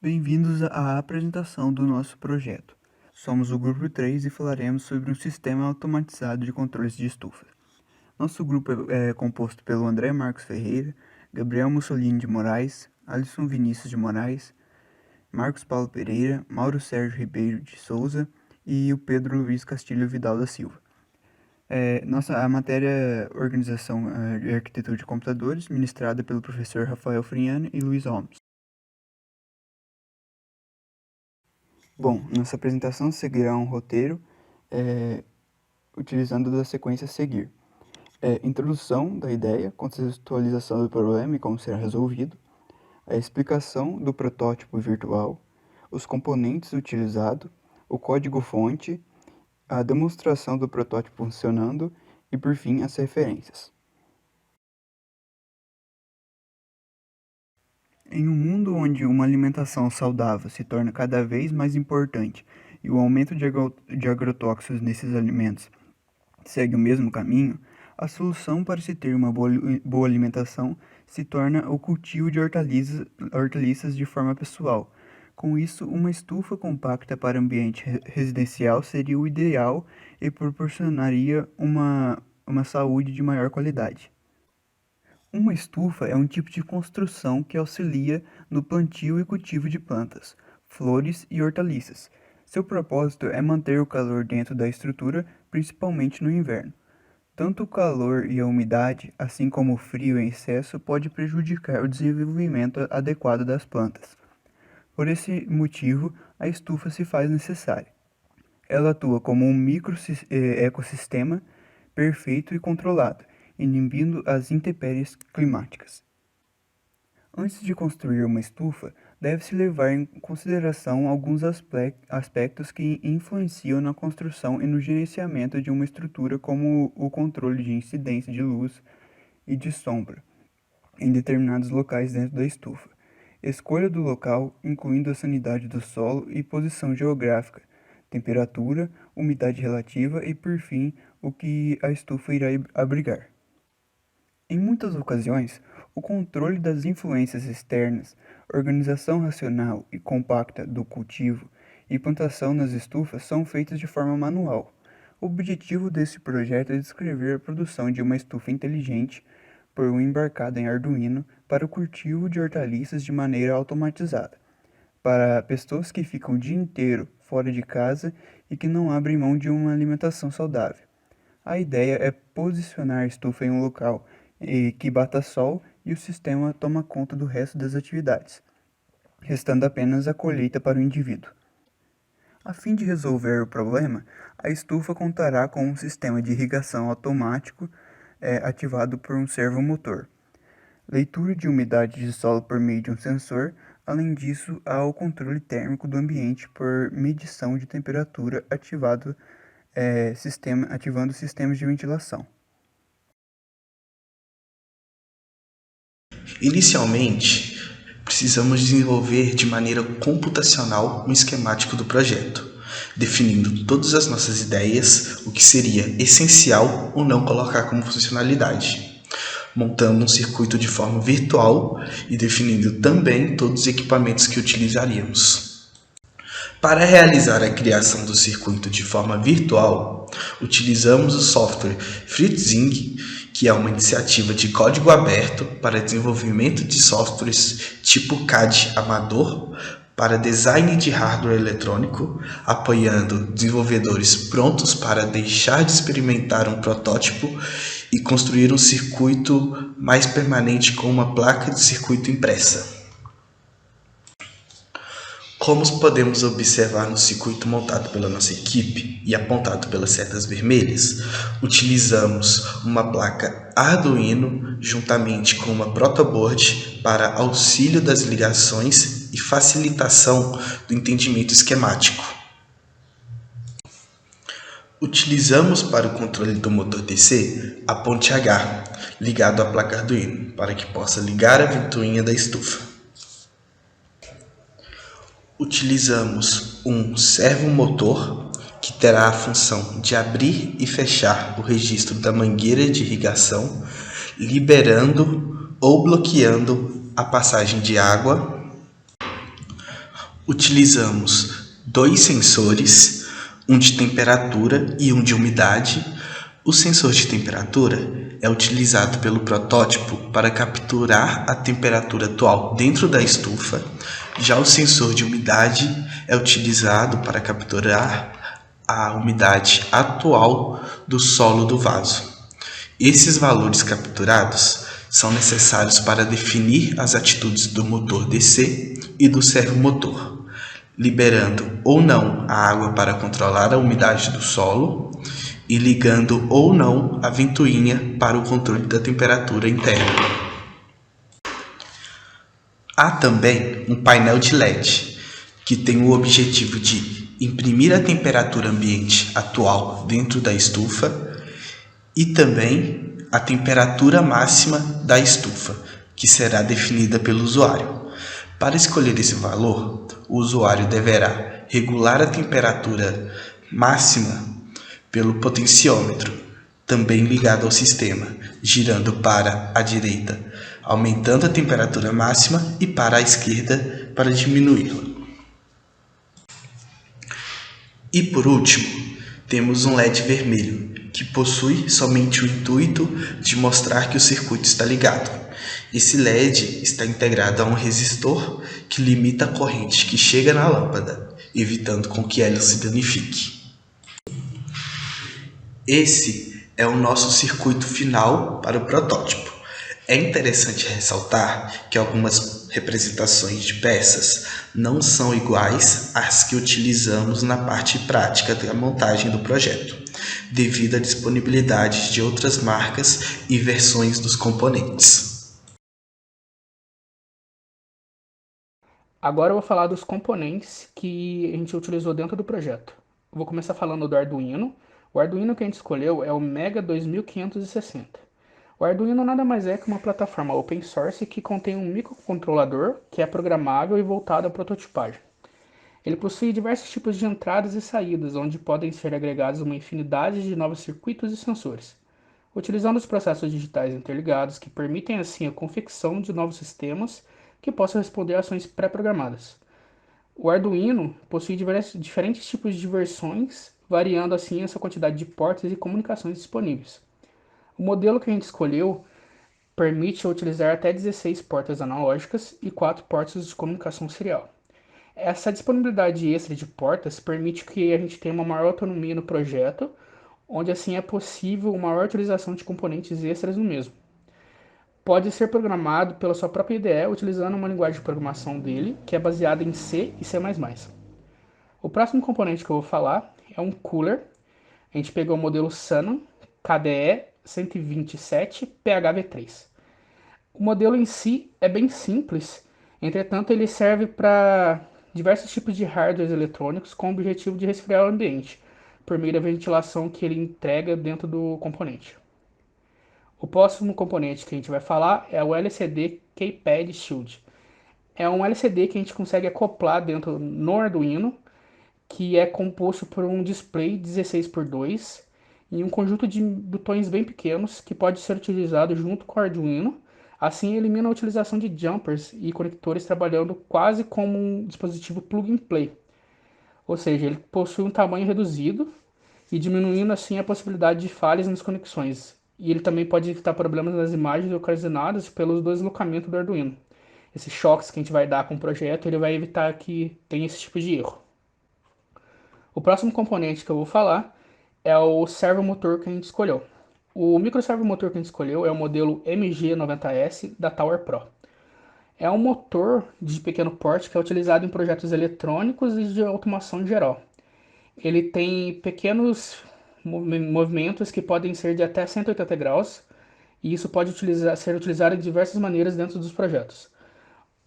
Bem-vindos à apresentação do nosso projeto. Somos o grupo 3 e falaremos sobre um sistema automatizado de controles de estufa. Nosso grupo é composto pelo André Marcos Ferreira, Gabriel Mussolini de Moraes, Alisson Vinícius de Moraes, Marcos Paulo Pereira, Mauro Sérgio Ribeiro de Souza e o Pedro Luiz Castilho Vidal da Silva. A matéria Organização e Arquitetura de Computadores, ministrada pelo professor Rafael Friano e Luiz Holmes. Bom, nossa apresentação seguirá um roteiro utilizando da sequência a seguir. Introdução da ideia, contextualização do problema e como será resolvido, a explicação do protótipo virtual, os componentes utilizados, o código-fonte, a demonstração do protótipo funcionando e, por fim, as referências. Em um mundo onde uma alimentação saudável se torna cada vez mais importante e o aumento de agrotóxicos nesses alimentos segue o mesmo caminho, a solução para se ter uma boa alimentação se torna o cultivo de hortaliças de forma pessoal. Com isso, uma estufa compacta para ambiente residencial seria o ideal e proporcionaria uma saúde de maior qualidade. Uma estufa é um tipo de construção que auxilia no plantio e cultivo de plantas, flores e hortaliças. Seu propósito é manter o calor dentro da estrutura, principalmente no inverno. Tanto o calor e a umidade, assim como o frio em excesso, pode prejudicar o desenvolvimento adequado das plantas. Por esse motivo, a estufa se faz necessária. Ela atua como um ecossistema perfeito e controlado, inibindo as intempéries climáticas. Antes de construir uma estufa, deve-se levar em consideração alguns aspectos que influenciam na construção e no gerenciamento de uma estrutura, como o controle de incidência de luz e de sombra em determinados locais dentro da estufa, escolha do local, incluindo a sanidade do solo e posição geográfica, temperatura, umidade relativa e, por fim, o que a estufa irá abrigar. Em muitas ocasiões, o controle das influências externas, organização racional e compacta do cultivo e plantação nas estufas são feitos de forma manual. O objetivo desse projeto é descrever a produção de uma estufa inteligente por um embarcado em Arduino para o cultivo de hortaliças de maneira automatizada, para pessoas que ficam o dia inteiro fora de casa e que não abrem mão de uma alimentação saudável. A ideia é posicionar a estufa em um local que bata sol e o sistema toma conta do resto das atividades, restando apenas a colheita para o indivíduo. A fim de resolver o problema, a estufa contará com um sistema de irrigação automático ativado por um servomotor, leitura de umidade de solo por meio de um sensor. Além disso, há o controle térmico do ambiente por medição de temperatura ativando sistemas de ventilação. Inicialmente, precisamos desenvolver de maneira computacional um esquemático do projeto, definindo todas as nossas ideias, o que seria essencial ou não colocar como funcionalidade, montando um circuito de forma virtual e definindo também todos os equipamentos que utilizaríamos. Para realizar a criação do circuito de forma virtual, utilizamos o software FreeZing, que é uma iniciativa de código aberto para desenvolvimento de softwares tipo CAD amador para design de hardware eletrônico, apoiando desenvolvedores prontos para deixar de experimentar um protótipo e construir um circuito mais permanente com uma placa de circuito impressa. Como podemos observar no circuito montado pela nossa equipe e apontado pelas setas vermelhas, utilizamos uma placa Arduino juntamente com uma protoboard para auxílio das ligações e facilitação do entendimento esquemático. Utilizamos para o controle do motor DC a ponte H, ligado à placa Arduino, para que possa ligar a ventoinha da estufa. Utilizamos um servomotor que terá a função de abrir e fechar o registro da mangueira de irrigação, liberando ou bloqueando a passagem de água. Utilizamos dois sensores, um de temperatura e um de umidade. O sensor de temperatura é utilizado pelo protótipo para capturar a temperatura atual dentro da estufa. Já o sensor de umidade é utilizado para capturar a umidade atual do solo do vaso. Esses valores capturados são necessários para definir as atitudes do motor DC e do servomotor, liberando ou não a água para controlar a umidade do solo e ligando ou não a ventoinha para o controle da temperatura interna. Há também um painel de LED, que tem o objetivo de imprimir a temperatura ambiente atual dentro da estufa e também a temperatura máxima da estufa, que será definida pelo usuário. Para escolher esse valor, o usuário deverá regular a temperatura máxima pelo potenciômetro, também ligado ao sistema, girando para a direita, aumentando a temperatura máxima, e para a esquerda para diminuí-la. E por último, temos um LED vermelho, que possui somente o intuito de mostrar que o circuito está ligado. Esse LED está integrado a um resistor que limita a corrente que chega na lâmpada, evitando com que ela se danifique. Esse é o nosso circuito final para o protótipo. É interessante ressaltar que algumas representações de peças não são iguais às que utilizamos na parte prática da montagem do projeto, devido à disponibilidade de outras marcas e versões dos componentes. Agora eu vou falar dos componentes que a gente utilizou dentro do projeto. Eu vou começar falando do Arduino. O Arduino que a gente escolheu é o Mega 2560. O Arduino nada mais é que uma plataforma open source que contém um microcontrolador que é programável e voltado à prototipagem. Ele possui diversos tipos de entradas e saídas, onde podem ser agregados uma infinidade de novos circuitos e sensores, utilizando os processos digitais interligados que permitem assim a confecção de novos sistemas que possam responder a ações pré-programadas. O Arduino possui diferentes tipos de versões, variando assim essa quantidade de portas e comunicações disponíveis. O modelo que a gente escolheu permite utilizar até 16 portas analógicas e 4 portas de comunicação serial. Essa disponibilidade extra de portas permite que a gente tenha uma maior autonomia no projeto, onde assim é possível uma maior utilização de componentes extras no mesmo. Pode ser programado pela sua própria IDE utilizando uma linguagem de programação dele, que é baseada em C e C++. O próximo componente que eu vou falar é um cooler. A gente pegou o modelo Sanan KDE 127 PHV3. O modelo em si é bem simples, entretanto ele serve para diversos tipos de hardwares eletrônicos com o objetivo de resfriar o ambiente, por meio da ventilação que ele entrega dentro do componente. O próximo componente que a gente vai falar é o LCD Keypad Shield. É um LCD que a gente consegue acoplar dentro no Arduino, que é composto por um display 16x2 e um conjunto de botões bem pequenos que pode ser utilizado junto com o Arduino. Assim, elimina a utilização de jumpers e conectores, trabalhando quase como um dispositivo plug-and-play. Ou seja, ele possui um tamanho reduzido e diminuindo assim a possibilidade de falhas nas conexões. E ele também pode evitar problemas nas imagens ocasionadas pelo deslocamento do Arduino. Esses choques que a gente vai dar com o projeto, ele vai evitar que tenha esse tipo de erro. O próximo componente que eu vou falar é o servomotor que a gente escolheu. O microservomotor que a gente escolheu é o modelo MG90S da Tower Pro. É um motor de pequeno porte que é utilizado em projetos eletrônicos e de automação em geral. Ele tem pequenos movimentos que podem ser de até 180 graus, e isso pode ser utilizado de diversas maneiras dentro dos projetos.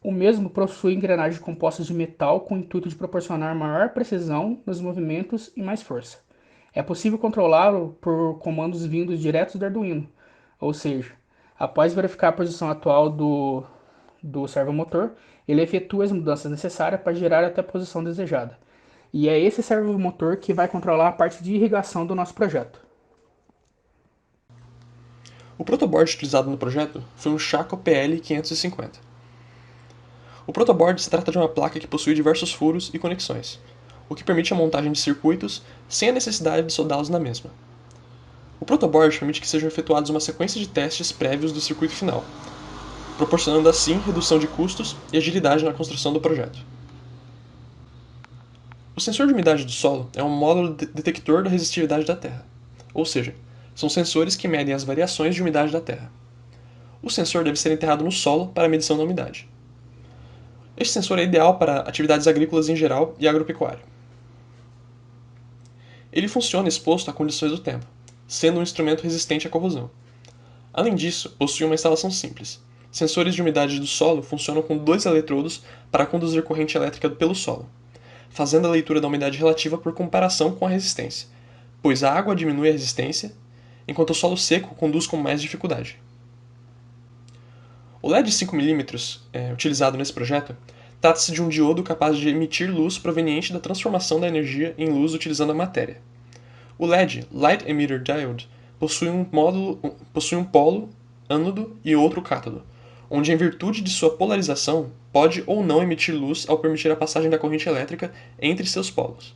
O mesmo possui engrenagens compostas de metal com o intuito de proporcionar maior precisão nos movimentos e mais força. É possível controlá-lo por comandos vindos diretos do Arduino, ou seja, após verificar a posição atual do servomotor, ele efetua as mudanças necessárias para girar até a posição desejada. E é esse servomotor que vai controlar a parte de irrigação do nosso projeto. O protoboard utilizado no projeto foi um Chaco PL550. O protoboard se trata de uma placa que possui diversos furos e conexões, o que permite a montagem de circuitos sem a necessidade de soldá-los na mesma. O protoboard permite que sejam efetuados uma sequência de testes prévios do circuito final, proporcionando assim redução de custos e agilidade na construção do projeto. O sensor de umidade do solo é um módulo detector da resistividade da Terra, ou seja, são sensores que medem as variações de umidade da Terra. O sensor deve ser enterrado no solo para a medição da umidade. Este sensor é ideal para atividades agrícolas em geral e agropecuária. Ele funciona exposto a condições do tempo, sendo um instrumento resistente à corrosão. Além disso, possui uma instalação simples. Sensores de umidade do solo funcionam com 2 eletrodos para conduzir corrente elétrica pelo solo, fazendo a leitura da umidade relativa por comparação com a resistência, pois a água diminui a resistência, enquanto o solo seco conduz com mais dificuldade. O LED 5mm utilizado nesse projeto trata-se de um diodo capaz de emitir luz proveniente da transformação da energia em luz utilizando a matéria. O LED, Light Emitter Diode, possui um polo, ânodo e outro cátodo, onde, em virtude de sua polarização, pode ou não emitir luz ao permitir a passagem da corrente elétrica entre seus polos.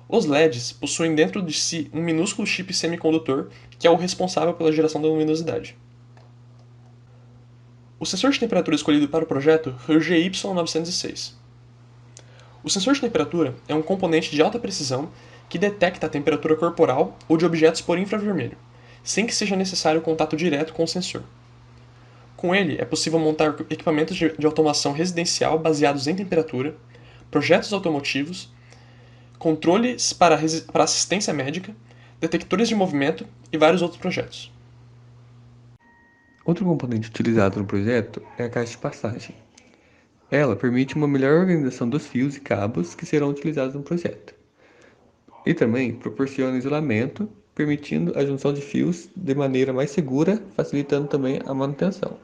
Os LEDs possuem dentro de si um minúsculo chip semicondutor que é o responsável pela geração da luminosidade. O sensor de temperatura escolhido para o projeto foi o GY906. O sensor de temperatura é um componente de alta precisão que detecta a temperatura corporal ou de objetos por infravermelho, sem que seja necessário contato direto com o sensor. Com ele, é possível montar equipamentos de automação residencial baseados em temperatura, projetos automotivos, controles para assistência médica, detectores de movimento e vários outros projetos. Outro componente utilizado no projeto é a caixa de passagem. Ela permite uma melhor organização dos fios e cabos que serão utilizados no projeto. E também proporciona isolamento, permitindo a junção de fios de maneira mais segura, facilitando também a manutenção.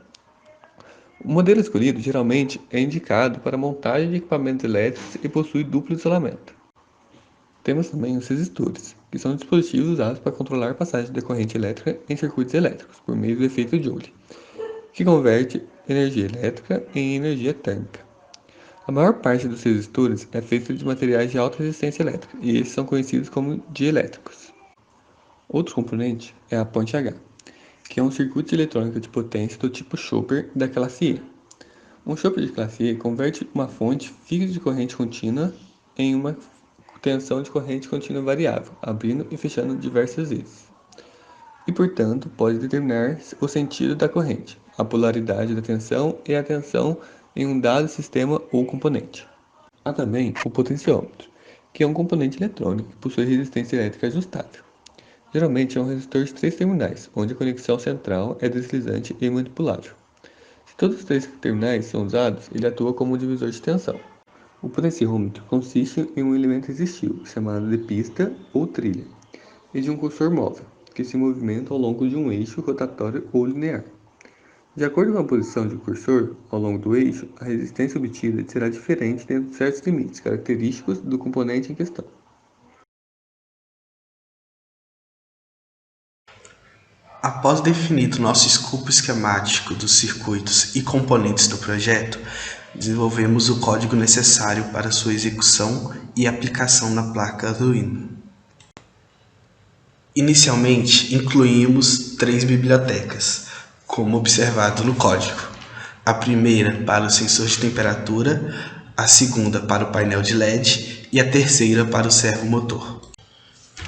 O modelo escolhido geralmente é indicado para montagem de equipamentos elétricos e possui duplo isolamento. Temos também os resistores, que são dispositivos usados para controlar a passagem da corrente elétrica em circuitos elétricos, por meio do efeito Joule, que converte energia elétrica em energia térmica. A maior parte dos resistores é feita de materiais de alta resistência elétrica, e esses são conhecidos como dielétricos. Outro componente é a ponte H, que é um circuito eletrônico de potência do tipo chopper da classe E. Um chopper de classe E converte uma fonte fixa de corrente contínua em uma tensão de corrente contínua variável, abrindo e fechando diversas vezes. E, portanto, pode determinar o sentido da corrente, a polaridade da tensão e a tensão em um dado sistema ou componente. Há também o potenciômetro, que é um componente eletrônico que possui resistência elétrica ajustável. Geralmente é um resistor de 3 terminais, onde a conexão central é deslizante e manipulável. Se todos os 3 terminais são usados, ele atua como um divisor de tensão. O potenciômetro consiste em um elemento resistivo, chamado de pista ou trilha, e de um cursor móvel, que se movimenta ao longo de um eixo rotatório ou linear. De acordo com a posição do cursor ao longo do eixo, a resistência obtida será diferente dentro de certos limites característicos do componente em questão. Após definido nosso escopo esquemático dos circuitos e componentes do projeto, desenvolvemos o código necessário para sua execução e aplicação na placa Arduino. Inicialmente, incluímos 3 bibliotecas, como observado no código. A primeira para o sensor de temperatura, a segunda para o painel de LED e a terceira para o servomotor.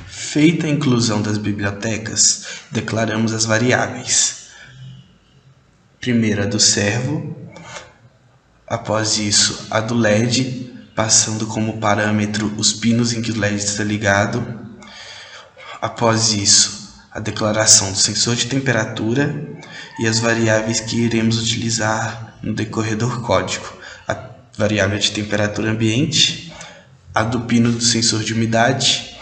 Feita a inclusão das bibliotecas, declaramos as variáveis. Primeiro a do servo, após isso a do LED, passando como parâmetro os pinos em que o LED está ligado. Após isso, a declaração do sensor de temperatura e as variáveis que iremos utilizar no decorrer do código. A variável de temperatura ambiente, a do pino do sensor de umidade,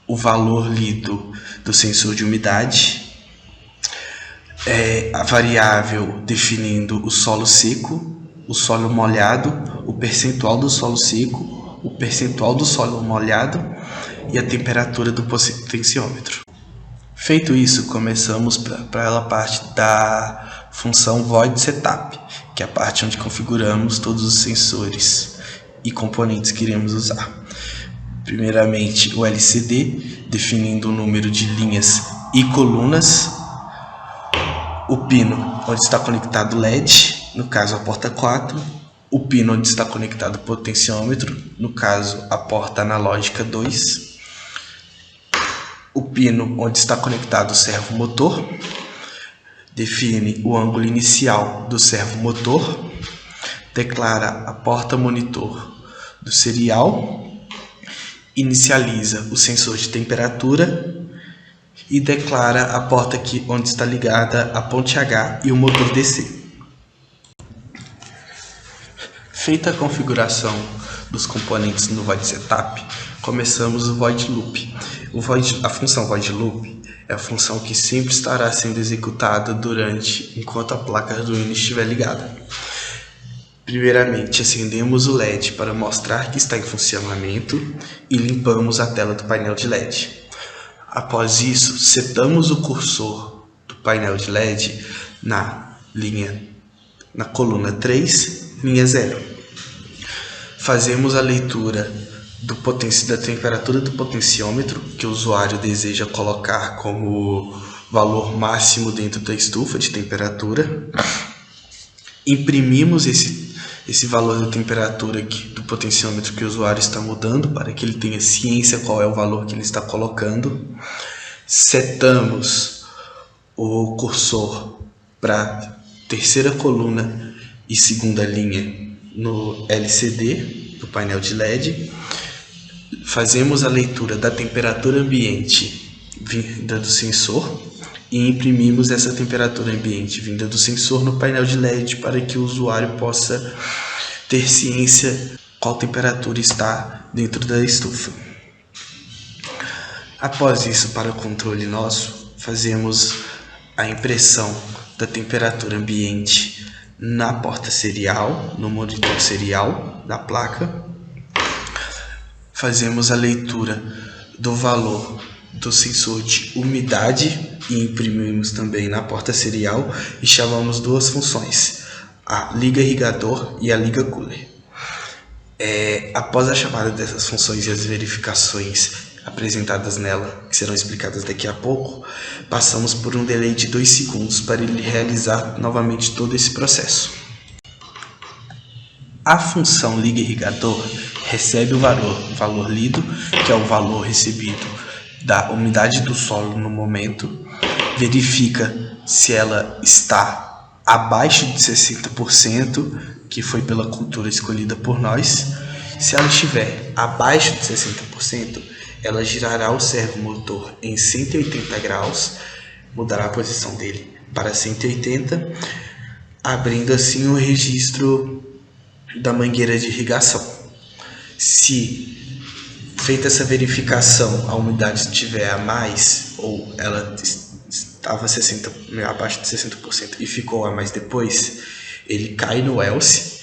o valor lido do sensor de umidade, a variável definindo o solo seco, o solo molhado, o percentual do solo seco, o percentual do solo molhado e a temperatura do potenciômetro. Feito isso, começamos para a parte da função void setup, que é a parte onde configuramos todos os sensores e componentes que iremos usar. Primeiramente, o LCD, definindo o número de linhas e colunas. O pino, onde está conectado o LED, no caso a porta 4. O pino, onde está conectado o potenciômetro, no caso a porta analógica 2. O pino, onde está conectado o servomotor, define o ângulo inicial do servomotor, declara a porta monitor do serial, inicializa o sensor de temperatura e declara a porta onde está ligada a ponte H e o motor DC. Feita a configuração dos componentes no Void Setup, começamos o Void Loop. A função Void Loop é a função que sempre estará sendo executada enquanto a placa Arduino estiver ligada. Primeiramente, acendemos o LED para mostrar que está em funcionamento e limpamos a tela do painel de LED. Após isso, setamos o cursor do painel de LED na coluna 3, linha 0. Fazemos a leitura da temperatura do potenciômetro que o usuário deseja colocar como valor máximo dentro da estufa de temperatura. Imprimimos esse valor da temperatura do potenciômetro que o usuário está mudando para que ele tenha ciência qual é o valor que ele está colocando. Setamos o cursor para terceira coluna e segunda linha no LCD do painel de LED. Fazemos a leitura da temperatura ambiente vinda do sensor e imprimimos essa temperatura ambiente vinda do sensor no painel de LED para que o usuário possa ter ciência qual temperatura está dentro da estufa. Após isso, para o controle nosso, fazemos a impressão da temperatura ambiente na porta serial, no monitor serial da placa. Fazemos a leitura do valor do sensor de umidade e imprimimos também na porta serial e chamamos duas funções, a liga irrigador e a liga cooler. Após a chamada dessas funções e as verificações apresentadas nela, que serão explicadas daqui a pouco, passamos por um delay de 2 segundos para ele realizar novamente todo esse processo. A função liga irrigador recebe o valor lido, que é o valor recebido da umidade do solo no momento, verifica se ela está abaixo de 60%, que foi pela cultura escolhida por nós. Se ela estiver abaixo de 60%, ela girará o servomotor em 180 graus, mudará a posição dele para 180, abrindo assim o registro da mangueira de irrigação. Se feita essa verificação, a umidade estiver a mais, ou ela estava abaixo de 60% e ficou a mais depois, ele cai no else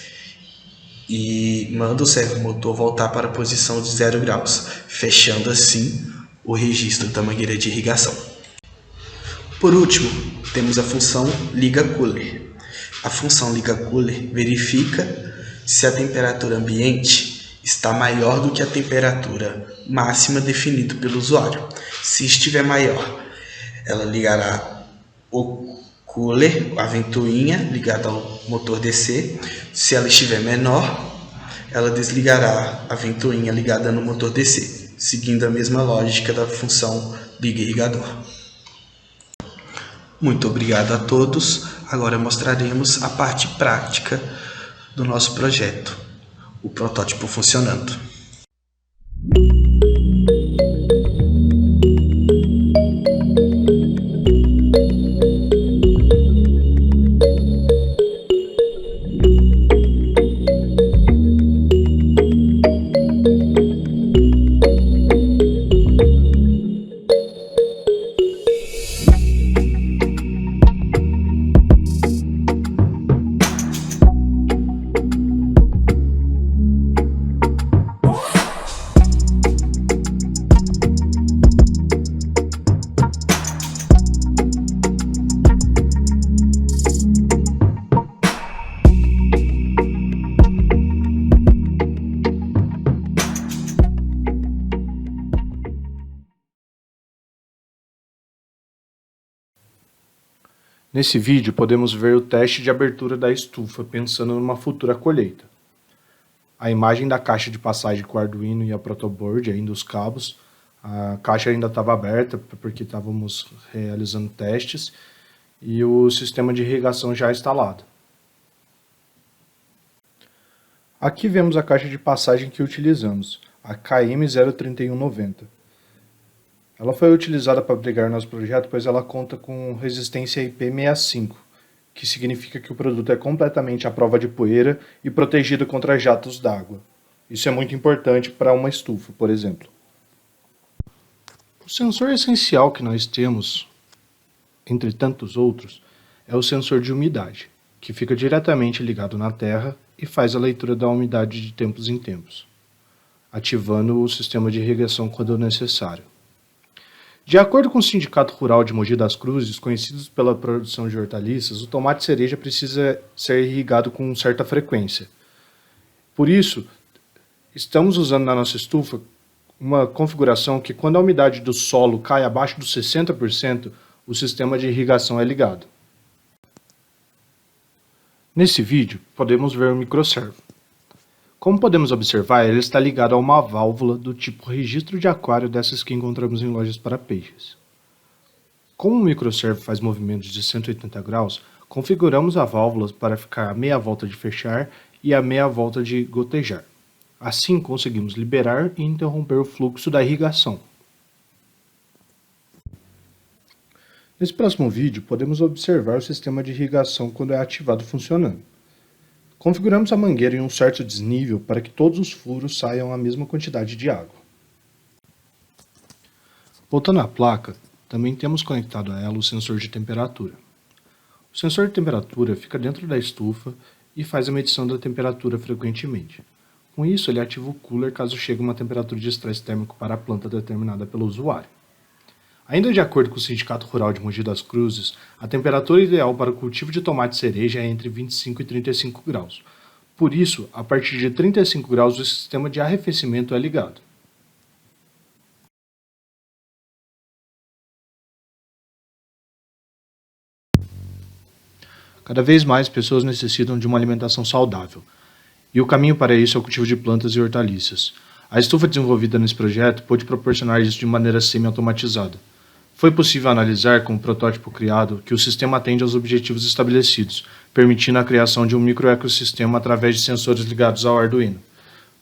e manda o servomotor voltar para a posição de 0 graus, fechando assim o registro da mangueira de irrigação. Por último, temos a função liga cooler. A função liga cooler verifica se a temperatura ambiente está maior do que a temperatura máxima definida pelo usuário. Se estiver maior, ela ligará o cooler, a ventoinha ligada ao motor DC. Se ela estiver menor, ela desligará a ventoinha ligada no motor DC, seguindo a mesma lógica da função liga irrigador. Muito obrigado a todos. Agora mostraremos a parte prática do nosso projeto, o protótipo funcionando. Nesse vídeo podemos ver o teste de abertura da estufa pensando numa futura colheita. A imagem da caixa de passagem com o Arduino e a protoboard, ainda os cabos. A caixa ainda estava aberta porque estávamos realizando testes e o sistema de irrigação já instalado. Aqui vemos a caixa de passagem que utilizamos, a KM03190. Ela foi utilizada para abrigar nosso projeto, pois ela conta com resistência IP65, que significa que o produto é completamente à prova de poeira e protegido contra jatos d'água. Isso é muito importante para uma estufa, por exemplo. O sensor essencial que nós temos, entre tantos outros, é o sensor de umidade, que fica diretamente ligado na terra e faz a leitura da umidade de tempos em tempos, ativando o sistema de irrigação quando necessário. De acordo com o Sindicato Rural de Mogi das Cruzes, conhecidos pela produção de hortaliças, o tomate cereja precisa ser irrigado com certa frequência. Por isso, estamos usando na nossa estufa uma configuração que, quando a umidade do solo cai abaixo dos 60%, o sistema de irrigação é ligado. Nesse vídeo, podemos ver o microservo. Como podemos observar, ele está ligado a uma válvula do tipo registro de aquário dessas que encontramos em lojas para peixes. Como o microservo faz movimentos de 180 graus, configuramos a válvula para ficar a meia volta de fechar e a meia volta de gotejar. Assim, conseguimos liberar e interromper o fluxo da irrigação. Nesse próximo vídeo, podemos observar o sistema de irrigação quando é ativado funcionando. Configuramos a mangueira em um certo desnível para que todos os furos saiam a mesma quantidade de água. Voltando à placa, também temos conectado a ela o sensor de temperatura. O sensor de temperatura fica dentro da estufa e faz a medição da temperatura frequentemente. Com isso, ele ativa o cooler caso chegue uma temperatura de estresse térmico para a planta determinada pelo usuário. Ainda de acordo com o Sindicato Rural de Mogi das Cruzes, a temperatura ideal para o cultivo de tomate cereja é entre 25 e 35 graus. Por isso, a partir de 35 graus o sistema de arrefecimento é ligado. Cada vez mais pessoas necessitam de uma alimentação saudável, e o caminho para isso é o cultivo de plantas e hortaliças. A estufa desenvolvida nesse projeto pôde proporcionar isso de maneira semi-automatizada. Foi possível analisar com o protótipo criado que o sistema atende aos objetivos estabelecidos, permitindo a criação de um microecossistema através de sensores ligados ao Arduino.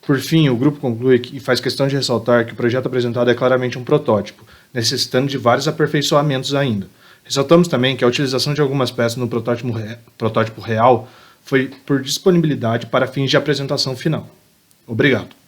Por fim, o grupo conclui e faz questão de ressaltar que o projeto apresentado é claramente um protótipo, necessitando de vários aperfeiçoamentos ainda. Ressaltamos também que a utilização de algumas peças no protótipo real foi por disponibilidade para fins de apresentação final. Obrigado.